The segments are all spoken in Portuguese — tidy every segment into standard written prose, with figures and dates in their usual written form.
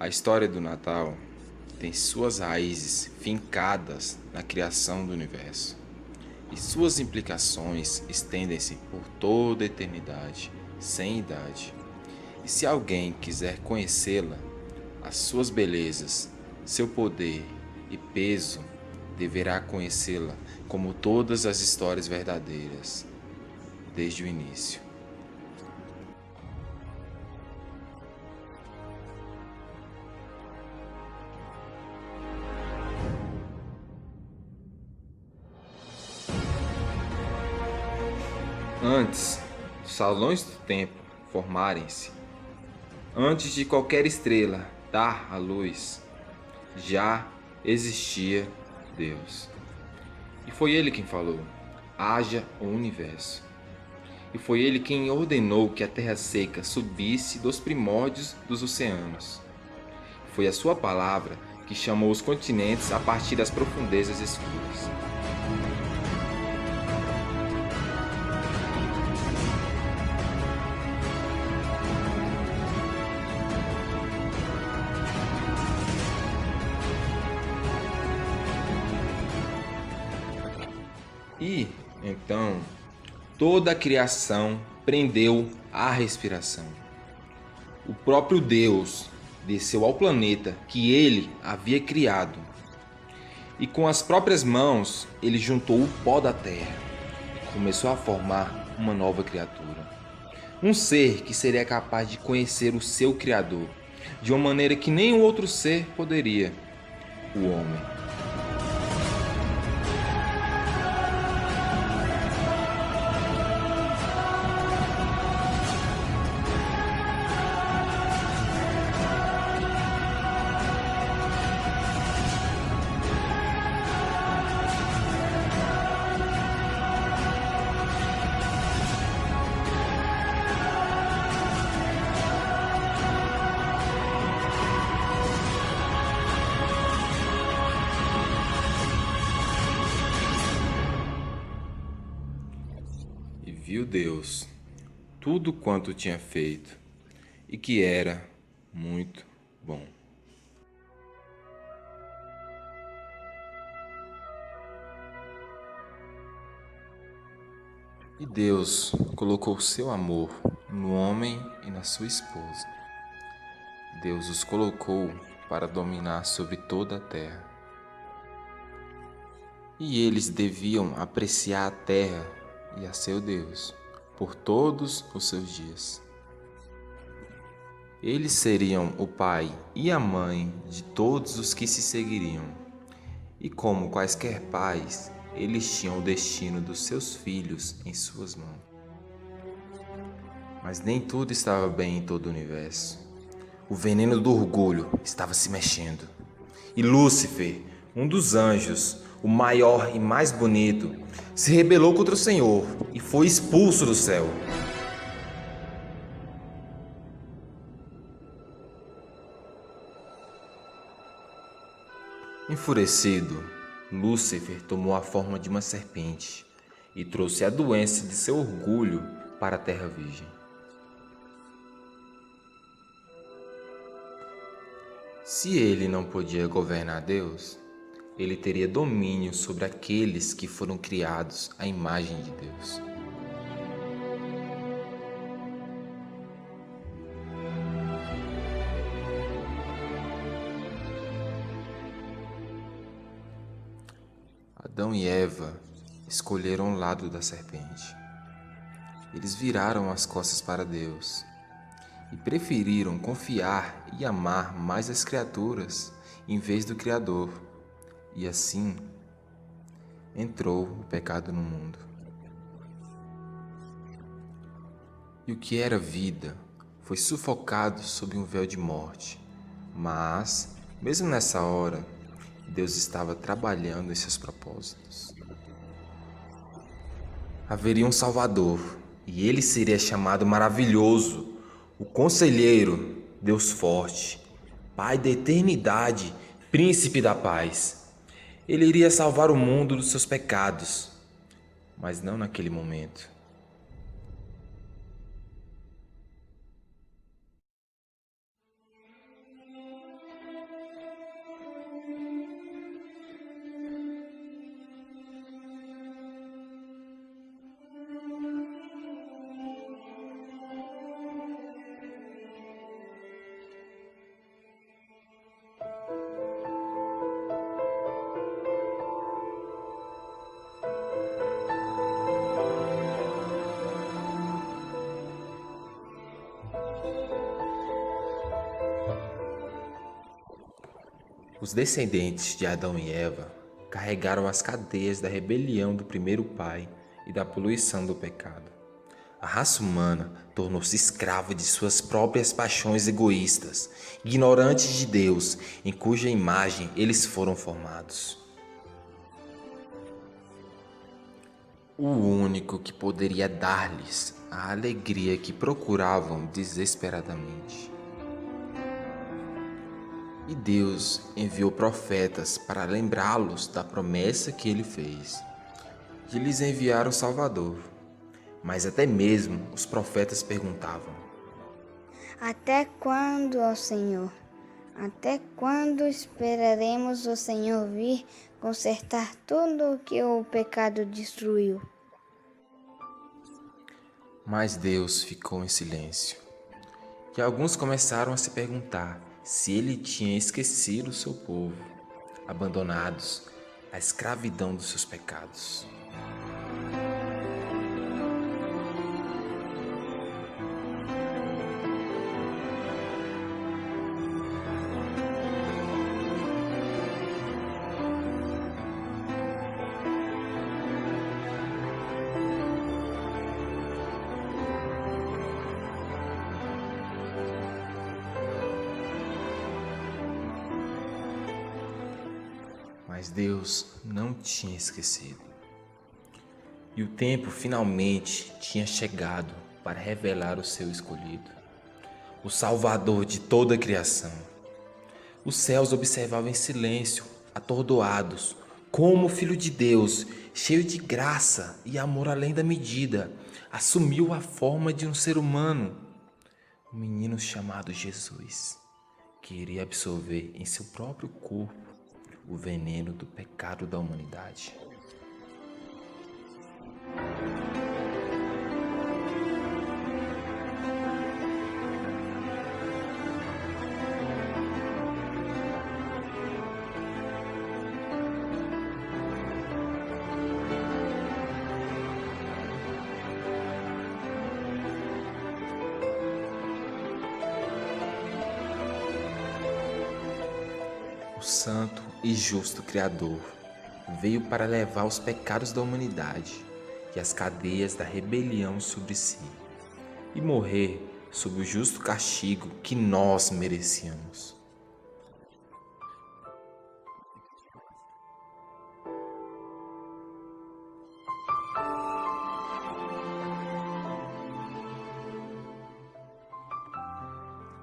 A história do Natal tem suas raízes fincadas na criação do universo, e suas implicações estendem-se por toda a eternidade, sem idade. E se alguém quiser conhecê-la, as suas belezas, seu poder e peso, deverá conhecê-la como todas as histórias verdadeiras, desde o início. Antes dos salões do tempo formarem-se, antes de qualquer estrela dar a luz, já existia Deus. E foi Ele quem falou: haja o universo. E foi Ele quem ordenou que a terra seca subisse dos primórdios dos oceanos. Foi a sua palavra que chamou os continentes a partir das profundezas escuras. E, então, toda a criação prendeu a respiração. O próprio Deus desceu ao planeta que ele havia criado. E com as próprias mãos, ele juntou o pó da terra e começou a formar uma nova criatura. Um ser que seria capaz de conhecer o seu Criador, de uma maneira que nenhum outro ser poderia: o homem. E viu Deus tudo quanto tinha feito, e que era muito bom. E Deus colocou seu amor no homem e na sua esposa. Deus os colocou para dominar sobre toda a terra. E eles deviam apreciar a terra e a seu Deus por todos os seus dias. Eles seriam o pai e a mãe de todos os que se seguiriam. E como quaisquer pais, eles tinham o destino dos seus filhos em suas mãos. Mas nem tudo estava bem em todo o universo. O veneno do orgulho estava se mexendo. E Lúcifer, um dos anjos, o maior e mais bonito, se rebelou contra o Senhor e foi expulso do céu. Enfurecido, Lúcifer tomou a forma de uma serpente e trouxe a doença de seu orgulho para a terra virgem. Se ele não podia governar Deus, ele teria domínio sobre aqueles que foram criados à imagem de Deus. Adão e Eva escolheram o lado da serpente. Eles viraram as costas para Deus e preferiram confiar e amar mais as criaturas em vez do Criador. E assim entrou o pecado no mundo. E o que era vida foi sufocado sob um véu de morte. Mas, mesmo nessa hora, Deus estava trabalhando em seus propósitos. Haveria um Salvador, e ele seria chamado Maravilhoso, o Conselheiro, Deus Forte, Pai da Eternidade, Príncipe da Paz. Ele iria salvar o mundo dos seus pecados, mas não naquele momento. Os descendentes de Adão e Eva carregaram as cadeias da rebelião do primeiro pai e da poluição do pecado. A raça humana tornou-se escrava de suas próprias paixões egoístas, ignorantes de Deus, em cuja imagem eles foram formados. O único que poderia dar-lhes a alegria que procuravam desesperadamente. E Deus enviou profetas para lembrá-los da promessa que ele fez, de lhes enviar o Salvador. Mas até mesmo os profetas perguntavam: Até quando, ó Senhor? Até quando esperaremos o Senhor vir consertar tudo o que o pecado destruiu? Mas Deus ficou em silêncio. E alguns começaram a se perguntar se ele tinha esquecido o seu povo, abandonados à escravidão dos seus pecados. Mas Deus não tinha esquecido. E o tempo finalmente tinha chegado para revelar o seu escolhido, o Salvador de toda a criação. Os céus observavam em silêncio, atordoados, como o Filho de Deus, cheio de graça e amor além da medida, assumiu a forma de um ser humano, um menino chamado Jesus, que iria absorver em seu próprio corpo o veneno do pecado da humanidade. O santo e justo Criador veio para levar os pecados da humanidade e as cadeias da rebelião sobre si e morrer sob o justo castigo que nós merecíamos.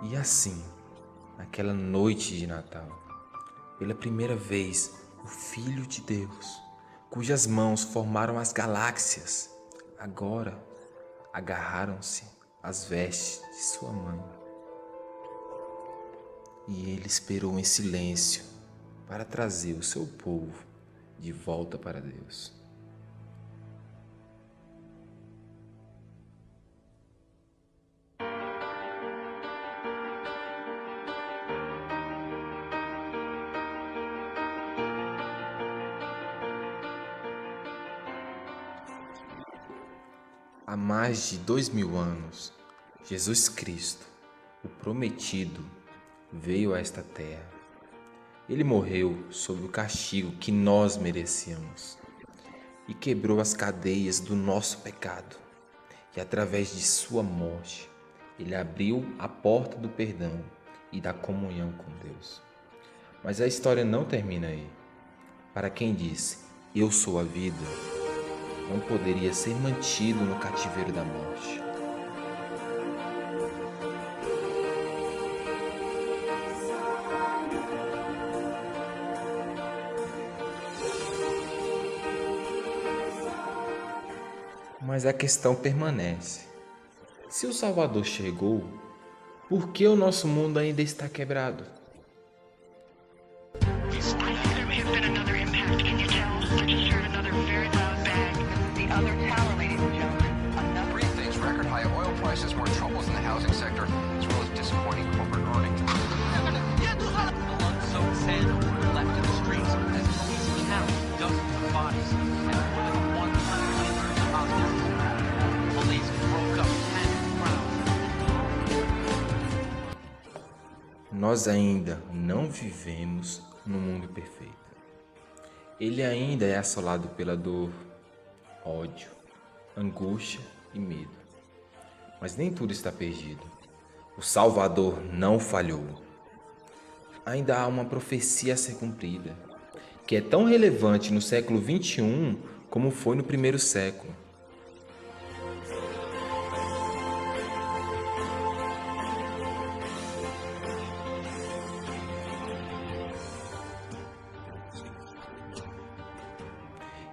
E assim, naquela noite de Natal, pela primeira vez, o Filho de Deus, cujas mãos formaram as galáxias, agora agarraram-se às vestes de sua mãe. E ele esperou em silêncio para trazer o seu povo de volta para Deus. Há mais de 2000 anos, Jesus Cristo, o prometido, veio a esta terra. Ele morreu sob o castigo que nós merecíamos e quebrou as cadeias do nosso pecado. E através de sua morte, ele abriu a porta do perdão e da comunhão com Deus. Mas a história não termina aí. Para quem diz, eu sou a vida, não poderia ser mantido no cativeiro da morte. Mas a questão permanece. Se o Salvador chegou, por que o nosso mundo ainda está quebrado? Prices, more troubles in the housing sector, as well as disappointing corporate earnings. Blood-soaked sand were left in the streets as police came out, dozens of bodies, and more than 100 injured hospitals. Police broke up panicked crowds. Nós ainda não vivemos no mundo perfeito. Ele ainda é assolado pela dor, ódio, angústia e medo. Mas nem tudo está perdido. O Salvador não falhou. Ainda há uma profecia a ser cumprida, que é tão relevante no século XXI como foi no primeiro século.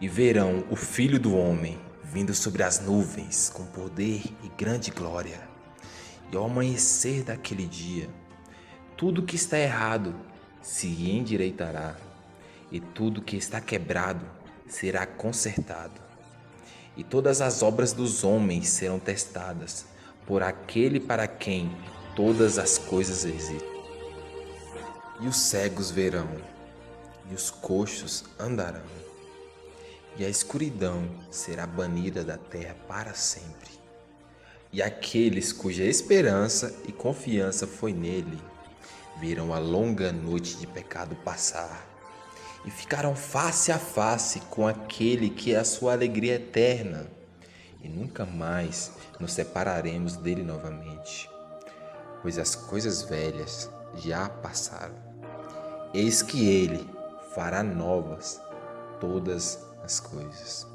E verão o Filho do Homem vindo sobre as nuvens com poder e grande glória. E ao amanhecer daquele dia, tudo que está errado se endireitará, e tudo que está quebrado será consertado. E todas as obras dos homens serão testadas por aquele para quem todas as coisas existem. E os cegos verão, e os coxos andarão, e a escuridão será banida da terra para sempre. E aqueles cuja esperança e confiança foi nele, verão a longa noite de pecado passar, e ficarão face a face com aquele que é a sua alegria eterna, e nunca mais nos separaremos dele novamente, pois as coisas velhas já passaram. Eis que ele fará novas todas as coisas.